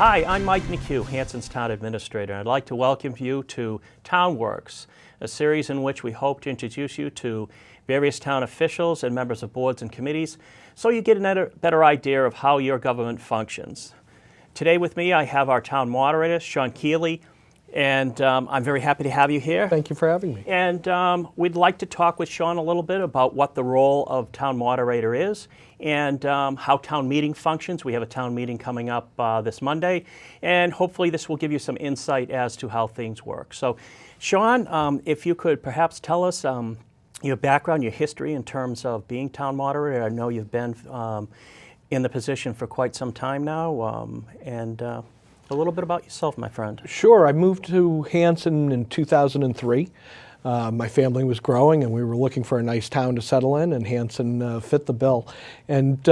Hi, I'm Mike McCue, Hanson's Town Administrator, and I'd like to welcome you to TownWorks, a series in which we hope to introduce you to various town officials and members of boards and committees so you get a better idea of how your government functions. Today with me I have our Town Moderator, Sean Kealy, and I'm very happy to have you here. Thank you for having me. And we'd like to talk with Sean a little bit about what the role of Town Moderator is and how town meeting functions. We have a town meeting coming up this Monday, and hopefully this will give you some insight as to how things work. So, Sean, if you could perhaps tell us your background, your history in terms of being Town Moderator. I know you've been in the position for quite some time now, and a little bit about yourself, my friend. Sure. I moved to Hanson in 2003. My family was growing and we were looking for a nice town to settle in, and Hanson fit the bill. And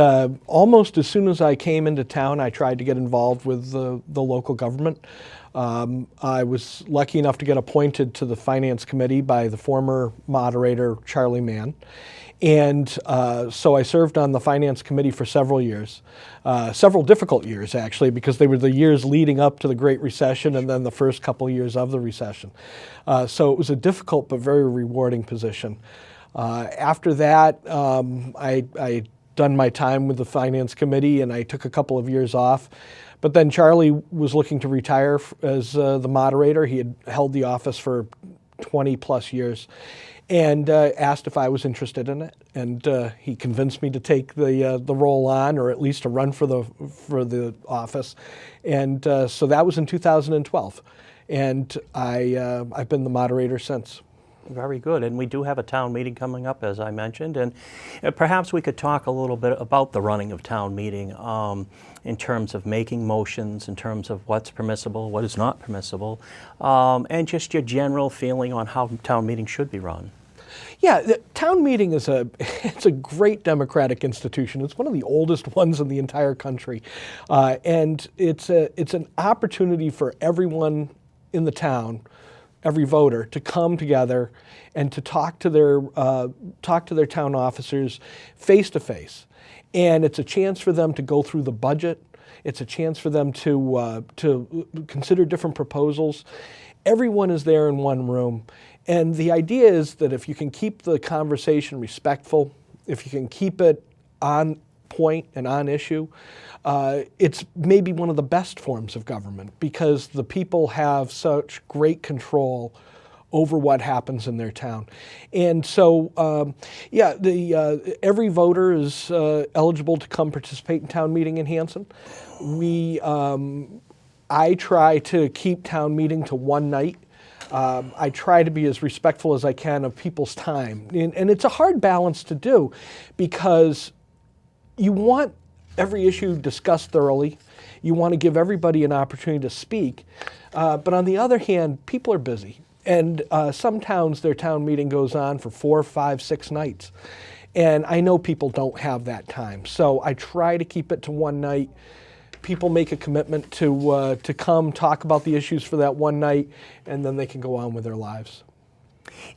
almost as soon as I came into town, I tried to get involved with the local government. I was lucky enough to get appointed to the Finance Committee by the former moderator, Charlie Mann. And so I served on the Finance Committee for several years, several difficult years actually, because they were the years leading up to the Great Recession and then the first couple of years of the recession. So it was a difficult but very rewarding position. After that, I done my time with the Finance Committee and I took a couple of years off. But then Charlie was looking to retire as the moderator. He had held the office for 20 plus years. And asked if I was interested in it, and he convinced me to take the role on, or at least to run for the office, and so that was in 2012, and I've been the moderator since. Very good, and we do have a town meeting coming up, as I mentioned, and perhaps we could talk a little bit about the running of town meeting in terms of making motions, in terms of what's permissible, what is not permissible, and just your general feeling on how town meeting should be run. Yeah, the town meeting is it's a great democratic institution. It's one of the oldest ones in the entire country, and it's an opportunity for everyone in the town, every voter, to come together and to talk to their town officers face to face. And it's a chance for them to go through the budget. It's a chance for them to consider different proposals. Everyone is there in one room. And the idea is that if you can keep the conversation respectful, if you can keep it on point and on issue, it's maybe one of the best forms of government because the people have such great control over what happens in their town. And so, every voter is eligible to come participate in town meeting in Hanson. I try to keep town meeting to one night. I try to be as respectful as I can of people's time. And it's a hard balance to do because you want every issue discussed thoroughly. You want to give everybody an opportunity to speak. But on the other hand, people are busy. And some towns, their town meeting goes on for 4, 5, 6 nights. And I know people don't have that time. So I try to keep it to one night. People make a commitment to come talk about the issues for that one night, and then they can go on with their lives.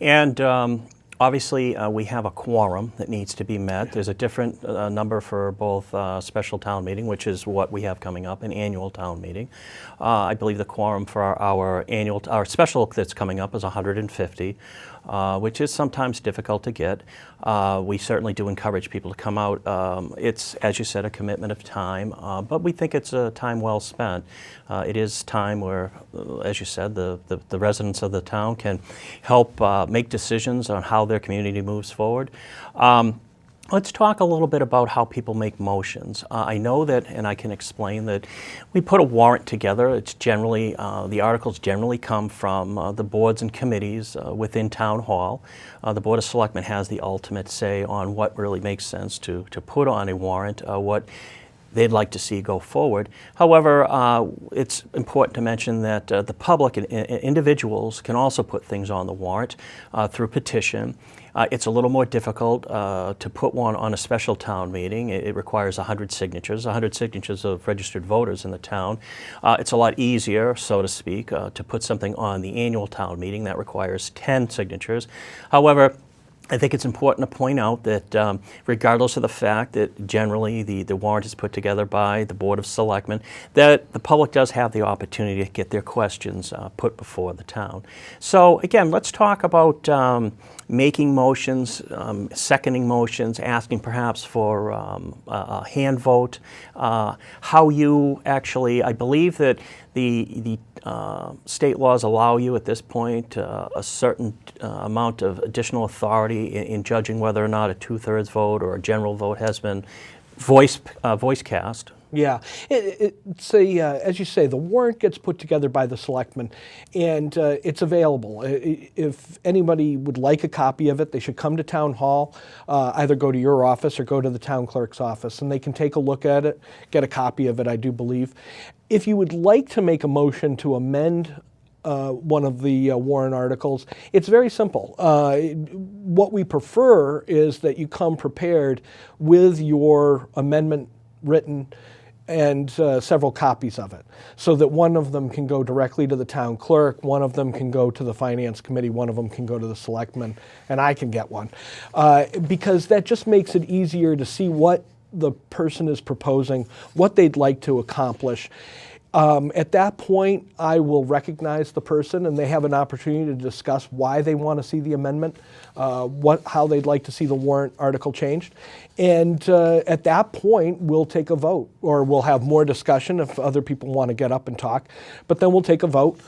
And obviously, we have a quorum that needs to be met. There's a different number for both special town meeting, which is what we have coming up, and annual town meeting. I believe the quorum for our special that's coming up is 150. Which is sometimes difficult to get. We certainly do encourage people to come out. It's, as you said, a commitment of time, but we think it's a time well spent. It is time where, as you said, the residents of the town can help make decisions on how their community moves forward. Let's talk a little bit about how people make motions. I know that, and I can explain that we put a warrant together. It's generally, the articles generally come from the boards and committees within Town Hall. The Board of Selectmen has the ultimate say on what really makes sense to put on a warrant, what they'd like to see go forward. However, it's important to mention that the public and individuals can also put things on the warrant through petition. It's a little more difficult to put one on a special town meeting. It requires 100 signatures of registered voters in the town. It's a lot easier, so to speak, to put something on the annual town meeting that requires 10 signatures. However, I think it's important to point out that regardless of the fact that generally the warrant is put together by the Board of Selectmen, that the public does have the opportunity to get their questions put before the town. So again, let's talk about making motions, seconding motions, asking perhaps for a hand vote, how you actually, I believe that the state laws allow you at this point a certain amount of additional authority in judging whether or not a 2/3 vote or a general vote has been voice cast. Yeah, it's as you say, the warrant gets put together by the selectmen, and it's available. If anybody would like a copy of it, they should come to Town Hall, either go to your office or go to the town clerk's office, and they can take a look at it, get a copy of it, I do believe. If you would like to make a motion to amend one of the warrant articles, it's very simple. What we prefer is that you come prepared with your amendment written and several copies of it, so that one of them can go directly to the town clerk, one of them can go to the finance committee, one of them can go to the selectmen, and I can get one. Because that just makes it easier to see what the person is proposing, what they'd like to accomplish. At that point, I will recognize the person, and they have an opportunity to discuss why they want to see the amendment, how they'd like to see the warrant article changed. And at that point, we'll take a vote, or we'll have more discussion if other people want to get up and talk. But then we'll take a vote,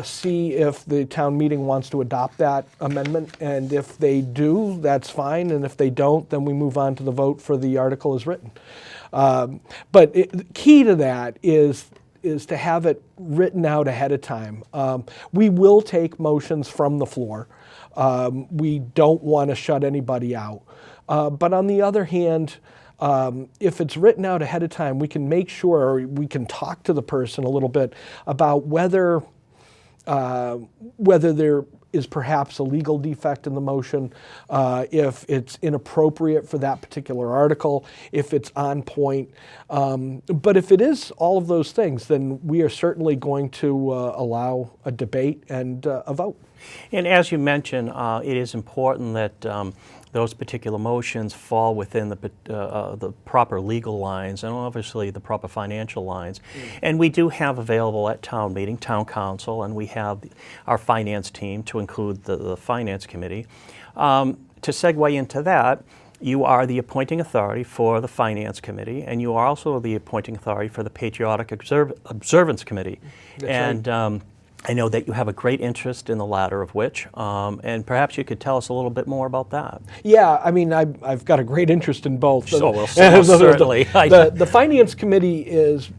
see if the town meeting wants to adopt that amendment. And if they do, that's fine. And if they don't, then we move on to the vote for the article as written. But the key to that is to have it written out ahead of time. We will take motions from the floor. We don't want to shut anybody out. But on the other hand, if it's written out ahead of time, we can make sure, or we can talk to the person a little bit about whether there is perhaps a legal defect in the motion, if it's inappropriate for that particular article, if it's on point. But if it is all of those things, then we are certainly going to allow a debate and a vote. And as you mentioned, it is important that those particular motions fall within the proper legal lines and obviously the proper financial lines. And we do have available at town meeting, town council, and we have our finance team to include the finance committee. To segue into that, you are the appointing authority for the finance committee, and you are also the appointing authority for the patriotic observance committee. That's and right. I know that you have a great interest in the latter of which, and perhaps you could tell us a little bit more about that. Yeah, I mean, I've got a great interest in both. So, well, certainly. The Finance Committee is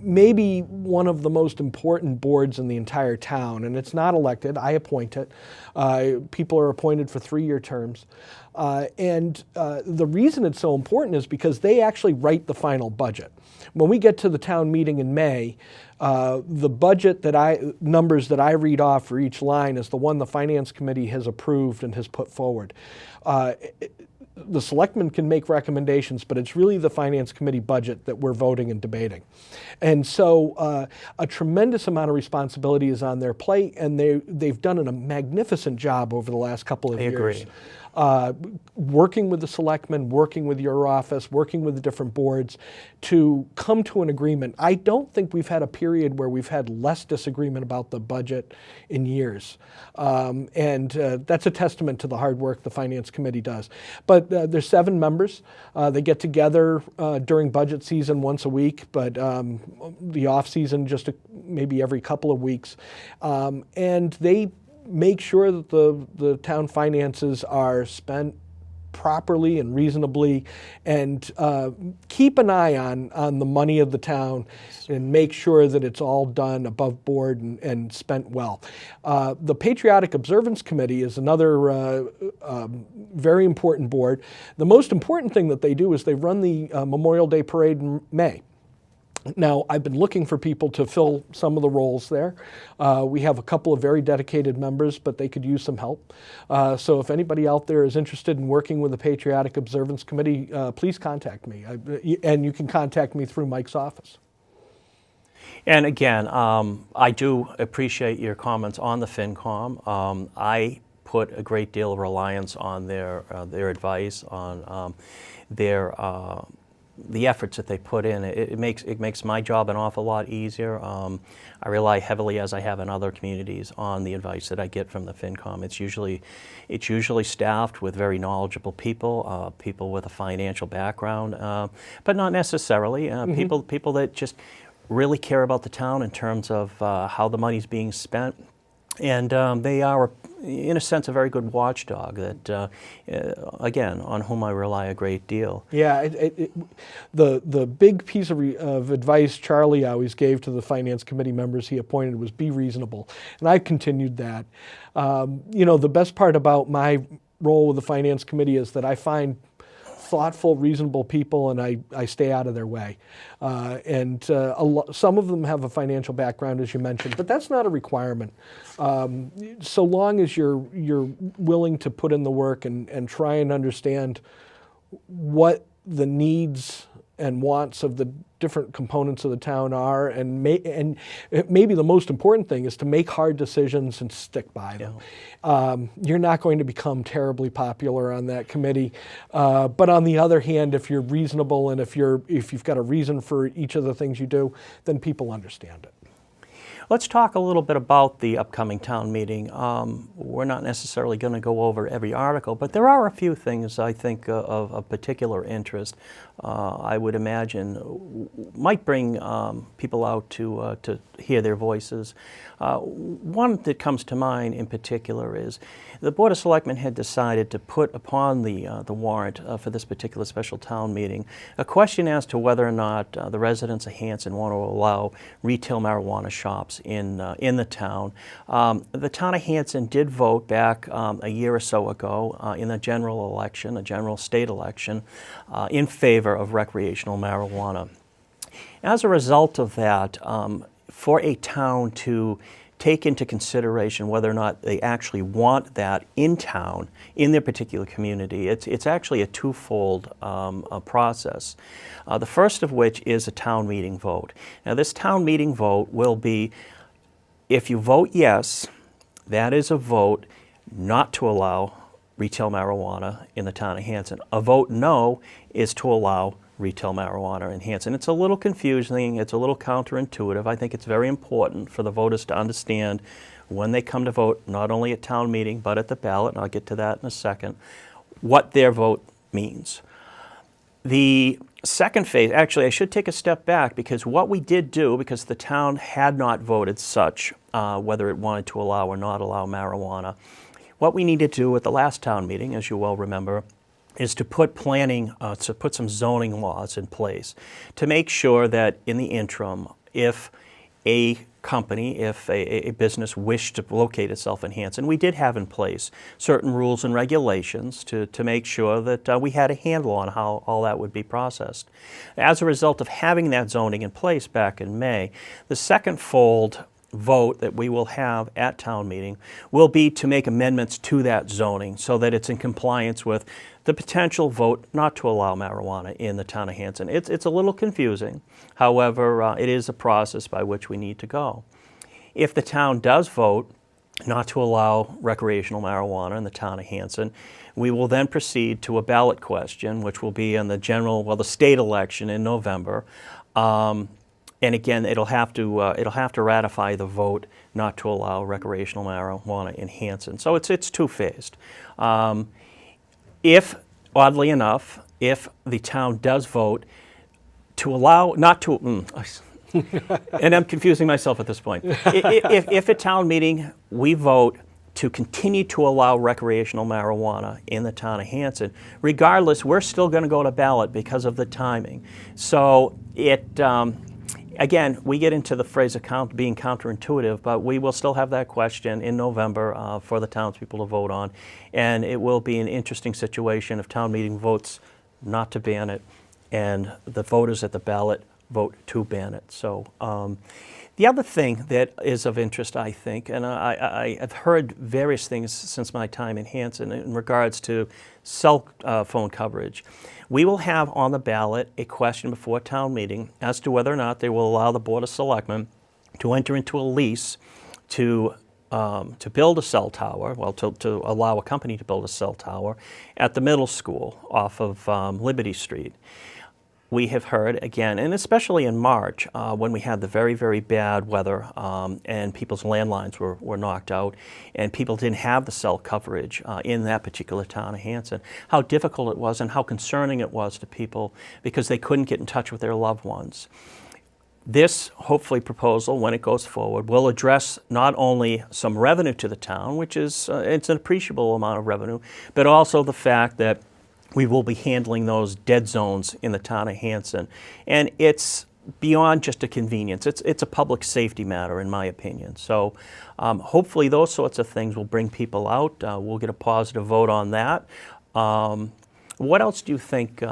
maybe one of the most important boards in the entire town, and it's not elected. I appoint it. People are appointed for 3-year terms. And the reason it's so important is because they actually write the final budget. When we get to the town meeting in May, the budget numbers that I read off for each line is the one the Finance Committee has approved and has put forward. The selectmen can make recommendations, but it's really the Finance Committee budget that we're voting and debating. And so a tremendous amount of responsibility is on their plate, and they've done a magnificent job over the last couple of years. Agree. Working with the selectmen, working with your office, working with the different boards to come to an agreement. I don't think we've had a period where we've had less disagreement about the budget in years. And that's a testament to the hard work the Finance Committee does. But there's 7 members. They get together during budget season once a week, but the off season just maybe every couple of weeks. And they make sure that the town finances are spent properly and reasonably, and keep an eye on the money of the town and make sure that it's all done above board and spent well. The Patriotic Observance Committee is another very important board. The most important thing that they do is they run the Memorial Day Parade in May. Now, I've been looking for people to fill some of the roles there. We have a couple of very dedicated members, but they could use some help. So if anybody out there is interested in working with the Patriotic Observance Committee, please contact me. And you can contact me through Mike's office. And again, I do appreciate your comments on the FinCom. I put a great deal of reliance on their advice, on the efforts that they put in. It makes my job an awful lot easier. I rely heavily, as I have in other communities, on the advice that I get from the FinCom. It's usually staffed with very knowledgeable people, people with a financial background, but not necessarily people that just really care about the town in terms of how the money's being spent. And they are, in a sense, a very good watchdog that, again, on whom I rely a great deal. Yeah, the big piece of advice Charlie always gave to the Finance Committee members he appointed was be reasonable. And I've continued that. The best part about my role with the Finance Committee is that I find thoughtful, reasonable people, and I stay out of their way. Some of them have a financial background, as you mentioned, but that's not a requirement. So long as you're willing to put in the work and try and understand what the needs and wants of the different components of the town are, and maybe the most important thing is to make hard decisions and stick by them. Yeah. You're not going to become terribly popular on that committee, but on the other hand, if you're reasonable and if you've got a reason for each of the things you do, then people understand it. Let's talk a little bit about the upcoming town meeting. We're not necessarily going to go over every article, but there are a few things I think of particular interest. I would imagine might bring people out to hear their voices. One that comes to mind in particular is the Board of Selectmen had decided to put upon the warrant for this particular special town meeting a question as to whether or not the residents of Hanson want to allow retail marijuana shops in the town. The town of Hanson did vote back a year or so ago in a general election, a general state election, in favor of recreational marijuana. As a result of that, for a town to take into consideration whether or not they actually want that in town, in their particular community, it's actually a twofold process. The first of which is a town meeting vote. Now, this town meeting vote will be, if you vote yes, that is a vote not to allow retail marijuana in the town of Hanson. A vote no is to allow retail marijuana in Hanson. It's a little confusing, it's a little counterintuitive. I think it's very important for the voters to understand when they come to vote, not only at town meeting, but at the ballot, and I'll get to that in a second, what their vote means. The second phase, actually I should take a step back, because what we did do, because the town had not voted such, whether it wanted to allow or not allow marijuana, what we needed to do at the last town meeting, as you well remember, is to put some zoning laws in place to make sure that in the interim, if a company, if a business wished to locate itself in Hanson, we did have in place certain rules and regulations to make sure that we had a handle on how all that would be processed. As a result of having that zoning in place back in May, the second fold vote that we will have at town meeting will be to make amendments to that zoning so that it's in compliance with the potential vote not to allow marijuana in the town of Hanson. It's a little confusing. However, it is a process by which we need to go. If the town does vote not to allow recreational marijuana in the town of Hanson, we will then proceed to a ballot question, which will be in the state election in November. And again, it'll have to ratify the vote not to allow recreational marijuana in Hanson. So it's two-phased. If, oddly enough, if the town does vote to allow, not to, and I'm confusing myself at this point. If at town meeting we vote to continue to allow recreational marijuana in the town of Hanson, regardless, we're still going to go to ballot because of the timing. So again, we get into the phrase of being counterintuitive, but we will still have that question in November for the townspeople to vote on, and it will be an interesting situation if town meeting votes not to ban it and the voters at the ballot vote to ban it. So the other thing that is of interest, I think, and I've heard various things since my time in Hanson in regards to cell phone coverage. We will have on the ballot a question before town meeting as to whether or not they will allow the Board of Selectmen to enter into a lease to to build a cell tower, well, to allow a company to build a cell tower at the middle school off of Liberty Street. We have heard again, and especially in March, when we had the very, very bad weather and people's landlines were knocked out and people didn't have the cell coverage in that particular town of Hanson, how difficult it was and how concerning it was to people because they couldn't get in touch with their loved ones. This, hopefully, proposal, when it goes forward, will address not only some revenue to the town, which is it's an appreciable amount of revenue, but also the fact that we will be handling those dead zones in the town of Hanson. And it's beyond just a convenience. It's a public safety matter, in my opinion. So hopefully those sorts of things will bring people out. We'll get a positive vote on that. What else do you think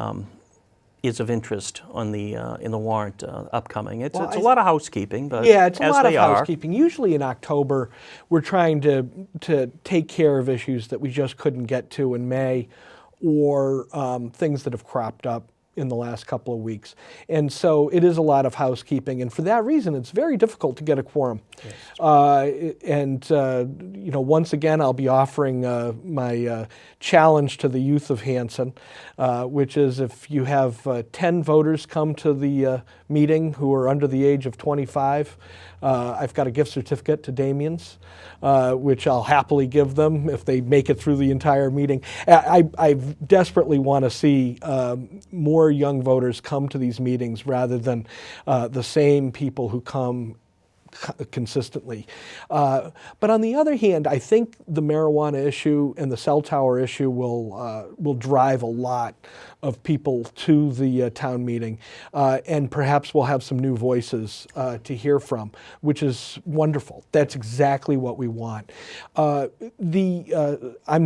is of interest on the in the warrant upcoming? It's a lot of housekeeping, but yeah, it's a as lot of they are. housekeeping. Usually in October, we're trying to take care of issues that we just couldn't get to in May, or things that have cropped up in the last couple of weeks. And so it is a lot of housekeeping, and for that reason, it's very difficult to get a quorum. Yes. You know, once again, I'll be offering my challenge to the youth of Hanson, which is if you have 10 voters come to the meeting who are under the age of 25, I've got a gift certificate to Damien's, which I'll happily give them if they make it through the entire meeting. I desperately want to see more young voters come to these meetings rather than the same people who come consistently. But on the other hand, I think the marijuana issue and the cell tower issue will drive a lot of people to the town meeting, and perhaps we'll have some new voices to hear from, which is wonderful. That's exactly what we want. I'm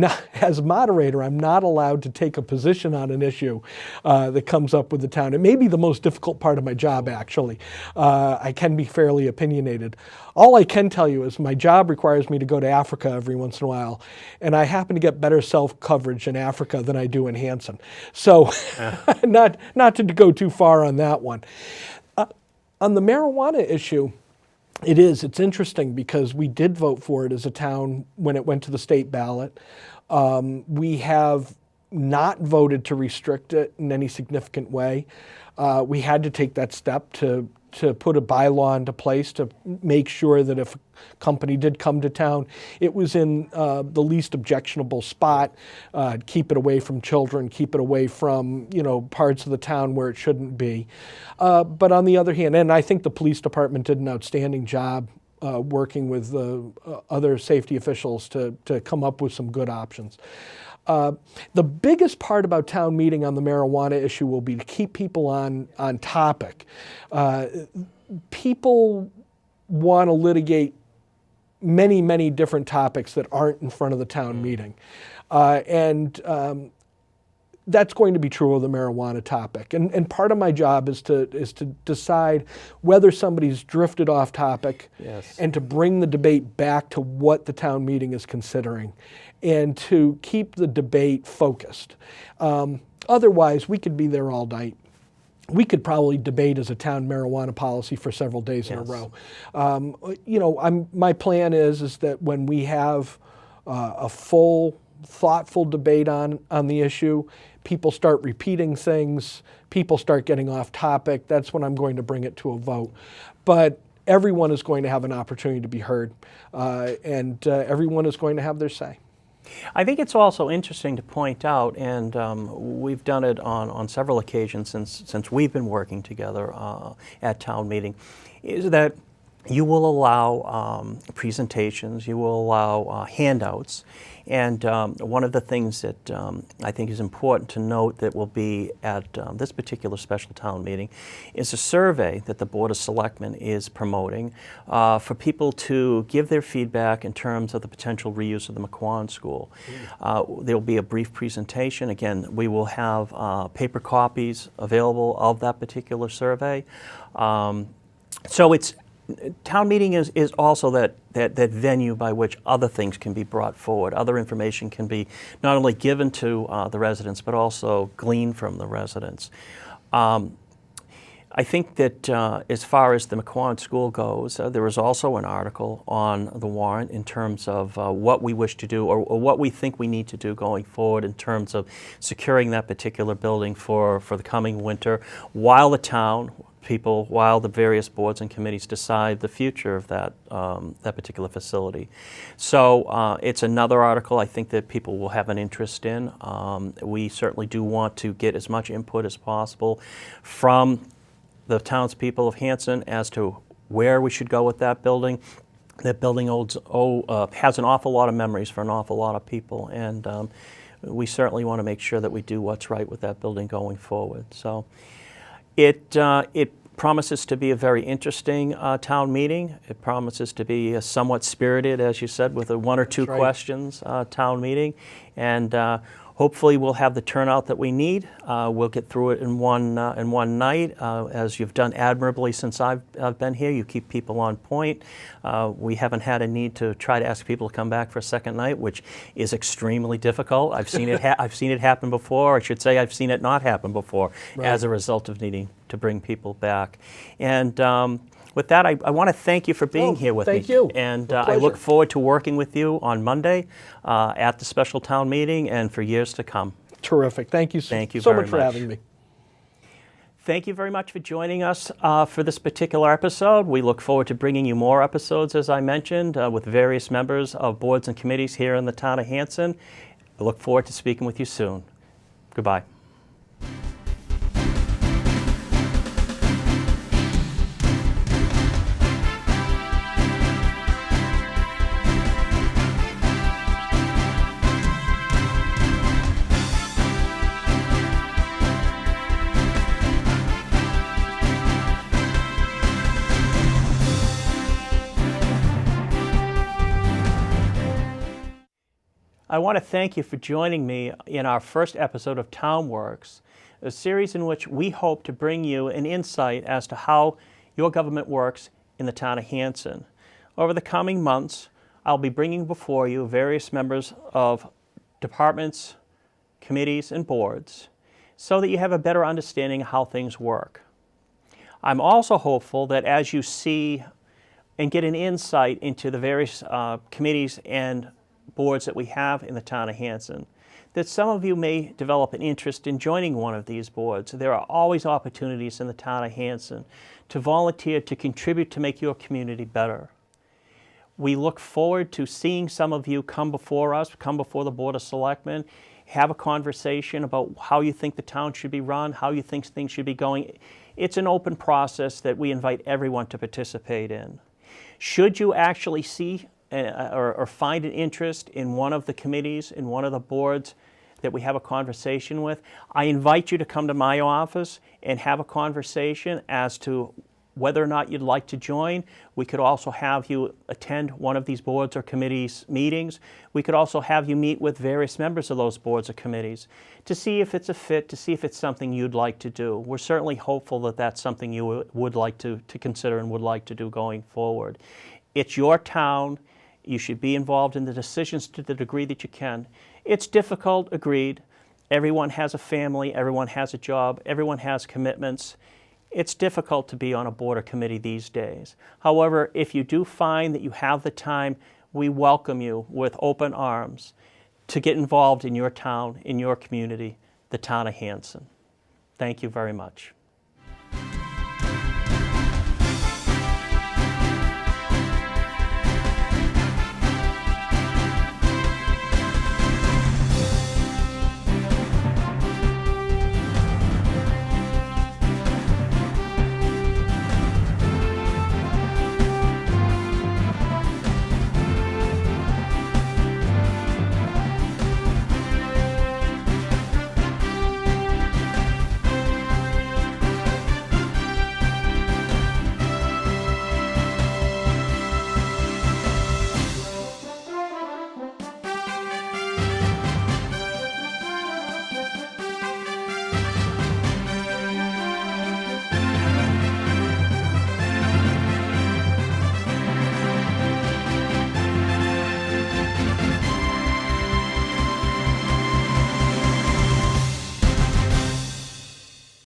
not, as a moderator, I'm not allowed to take a position on an issue that comes up with the town. It may be the most difficult part of my job, actually. I can be fairly opinionated. All I can tell you is my job requires me to go to Africa every once in a while, and I happen to get better self-coverage in Africa than I do in Hanson. So not to go too far on that one. On the marijuana issue, it's interesting because we did vote for it as a town when it went to the state ballot. We have not voted to restrict it in any significant way. We had to take that step to put a bylaw into place to make sure that if a company did come to town, it was in the least objectionable spot, keep it away from children, keep it away from, you know, parts of the town where it shouldn't be. But on the other hand, and I think the police department did an outstanding job working with the other safety officials to come up with some good options. The biggest part about town meeting on the marijuana issue will be to keep people on topic. People want to litigate many, many different topics that aren't in front of the town meeting. That's going to be true of the marijuana topic. And part of my job is to decide whether somebody's drifted off topic, yes, and to bring the debate back to what the town meeting is considering and to keep the debate focused. Otherwise, we could be there all night. We could probably debate as a town marijuana policy for several days in a row. You know, my plan is that when we have a full, thoughtful debate on the issue, people start repeating things, people start getting off topic, that's when I'm going to bring it to a vote. But everyone is going to have an opportunity to be heard, and everyone is going to have their say. I think it's also interesting to point out, and we've done it on several occasions since we've been working together at town meeting, is that you will allow presentations, you will allow handouts, and one of the things that I think is important to note that will be at this particular special town meeting is a survey that the Board of Selectmen is promoting for people to give their feedback in terms of the potential reuse of the McCue School. There will be a brief presentation. Again, we will have paper copies available of that particular survey. So town meeting is also that venue by which other things can be brought forward. Other information can be not only given to the residents, but also gleaned from the residents. I think that as far as the McCue School goes, there was also an article on the warrant in terms of what we wish to do or what we think we need to do going forward in terms of securing that particular building for the coming winter while the town people, while the various boards and committees decide the future of that particular facility. So it's another article I think that people will have an interest in. We certainly do want to get as much input as possible from the townspeople of Hanson as to where we should go with that building. That building has an awful lot of memories for an awful lot of people, and we certainly want to make sure that we do what's right with that building going forward. So it promises to be a very interesting town meeting. It promises to be a somewhat spirited, as you said, with a one or two questions town meeting, and hopefully we'll have the turnout that we need. We'll get through it in one night, as you've done admirably since I've been here. You keep people on point. We haven't had a need to try to ask people to come back for a second night, which is extremely difficult. I've seen it. I've seen it happen before. I should say I've seen it not happen before, as a result of needing to bring people back. And with that, I want to thank you for being here with me. Thank you. And I look forward to working with you on Monday at the special town meeting and for years to come. Terrific. Thank you so much for having me. Thank you very much for joining us for this particular episode. We look forward to bringing you more episodes, as I mentioned, with various members of boards and committees here in the town of Hanson. I look forward to speaking with you soon. Goodbye. I want to thank you for joining me in our first episode of TownWorks, a series in which we hope to bring you an insight as to how your government works in the town of Hanson. Over the coming months, I'll be bringing before you various members of departments, committees, and boards so that you have a better understanding of how things work. I'm also hopeful that as you see and get an insight into the various committees and boards that we have in the town of Hanson, that some of you may develop an interest in joining one of these boards. There are always opportunities in the town of Hanson to volunteer, to contribute to make your community better. We look forward to seeing some of you come before us, come before the Board of Selectmen, have a conversation about how you think the town should be run, how you think things should be going. It's an open process that we invite everyone to participate in. Should you actually see or find an interest in one of the committees, in one of the boards that we have a conversation with, I invite you to come to my office and have a conversation as to whether or not you'd like to join. We could also have you attend one of these boards or committees meetings. We could also have you meet with various members of those boards or committees to see if it's a fit, to see if it's something you'd like to do. We're certainly hopeful that that's something you would like to consider and would like to do going forward. It's your town. You should be involved in the decisions to the degree that you can. It's difficult, agreed. Everyone has a family, everyone has a job, everyone has commitments. It's difficult to be on a board or committee these days. However, if you do find that you have the time, we welcome you with open arms to get involved in your town, in your community, the town of Hanson. Thank you very much.